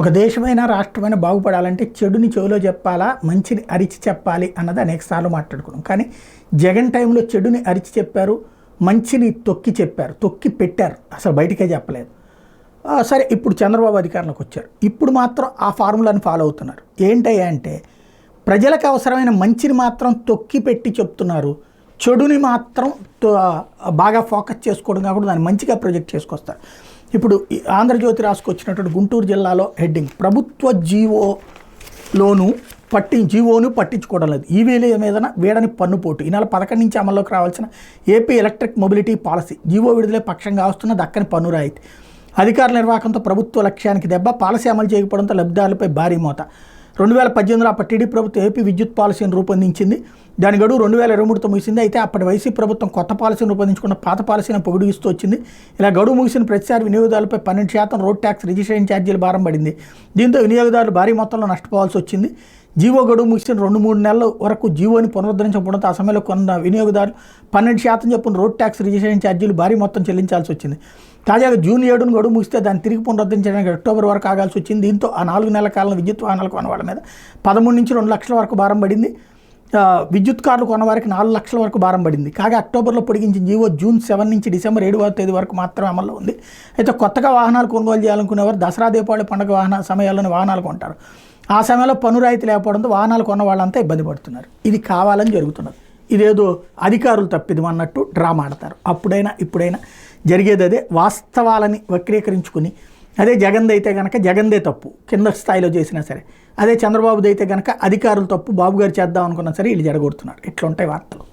ఒక దేశమైనా రాష్ట్రమైనా బాగుపడాలంటే చెడుని చెవిలో చెప్పాలా, మంచిని అరిచి చెప్పాలి అన్నది అనేకసార్లు మాట్లాడుకున్నాం. కానీ జగన్ టైంలో చెడుని అరిచి చెప్పారు, మంచిని తొక్కి చెప్పారు, తొక్కి పెట్టారు, అసలు బయటికే చెప్పలేదు. సరే, ఇప్పుడు చంద్రబాబు అధికారంలోకి వచ్చారు. ఇప్పుడు మాత్రం ఆ ఫార్ములాని ఫాలో అవుతున్నారు. ఏంటయ్యా అంటే ప్రజలకు అవసరమైన మంచిని మాత్రం తొక్కి పెట్టి చెప్తున్నారు, చెడుని మాత్రం బాగా ఫోకస్ చేసుకోవడం కాకుండా దాన్ని మంచిగా ప్రొజెక్ట్ చేసుకొస్తారు. ఇప్పుడు ఆంధ్రజ్యోతి రాసుకొచ్చినటువంటి గుంటూరు జిల్లాలో హెడ్డింగ్, ప్రభుత్వ జీవోను పట్టించుకోవడం లేదు, ఈవీల మీద వీడని పన్నుపోటు. ఈ నెల 11 నుంచి అమల్లోకి రావాల్సిన AP electric mobility policy GO విడుదలే పక్షంగా వస్తున్న దక్కని పన్ను రాయితీ. అధికార నిర్వాహకంతో ప్రభుత్వ లక్ష్యానికి దెబ్బ, పాలసీ అమలు చేయకపోవడంతో లబ్ధిదారులపై భారీ మోత. 2018లో అప్పటి టీడీపీ ప్రభుత్వం ఏపీ విద్యుత్ పాలసీని రూపొందించింది. దాని గడువు 2023తో ముగిసింది. అయితే అప్పటి వైసీపీ ప్రభుత్వం కొత్త పాలసీని రూపొందించుకున్న పాత పాలసీని పొగిడిస్తూ వచ్చింది. ఇలా గడువు ముగిసిన ప్రతిసారి వినియోగదారులపై 12% రోడ్ ట్యాక్స్, రిజిస్ట్రేషన్ ఛార్జీలు భారం పడింది. దీంతో వినియోగదారులు భారీ మొత్తంలో నష్టపోవాల్సి వచ్చింది. జీవో గడువు ముగిసిన 2-3 నెలల వరకు జీవోని పునరుద్ధరించకపోవడంతో ఆ సమయంలో కొన్న వినియోగదారులు 12% చొప్పున రోడ్ ట్యాక్స్, రిజిస్ట్రేషన్ ఛార్జీలు భారీ మొత్తం చెల్లించాల్సి వచ్చింది. తాజాగా జూన్ 7న గడువు ముగిస్తే దాన్ని తిరిగి పునరుద్ధరించడానికి అక్టోబర్ వరకు ఆగాల్సి వచ్చింది. దీంతో ఆ 4 నెలల కాలంలో విద్యుత్ వాహనాలు కొన్నవాళ్ళ మీద 13 నుంచి 2 లక్షల వరకు భారం పడింది. విద్యుత్ కార్లు కొన్నవారికి 4 లక్షల వరకు భారం పడింది. కాగా అక్టోబర్లో పొడిగించిన జీవో జూన్ 7 నుంచి డిసెంబర్ 7వ తేదీ వరకు మాత్రమే అమల్లో ఉంది. అయితే కొత్తగా వాహనాలు కొనుగోలు చేయాలనుకునేవారు దసరా, దీపావళి పండుగ సమయాల్లోనే వాహనాలు కొంటారు. ఆ సమయంలో పన్ను రాయితీ లేకపోవడంతో వాహనాలు కొన్న వాళ్ళంతా ఇబ్బంది పడుతున్నారు. ఇది కావాలని జరుగుతున్నది. ఇదేదో అధికారులు తప్పిదం అన్నట్టు డ్రామా ఆడతారు. అప్పుడైనా ఇప్పుడైనా జరిగేది అదే. వాస్తవాలని వక్రీకరించుకుని, అదే జగన్ది అయితే కనుక జగన్దే తప్పు కింద స్థాయిలో చేసినా సరే, అదే చంద్రబాబుది అయితే కనుక అధికారులు తప్పు బాబు గారు చేద్దాం అనుకున్నా సరే వీళ్ళు జడగొడుతున్నారు. ఇట్లా ఉంటాయి వార్తలు.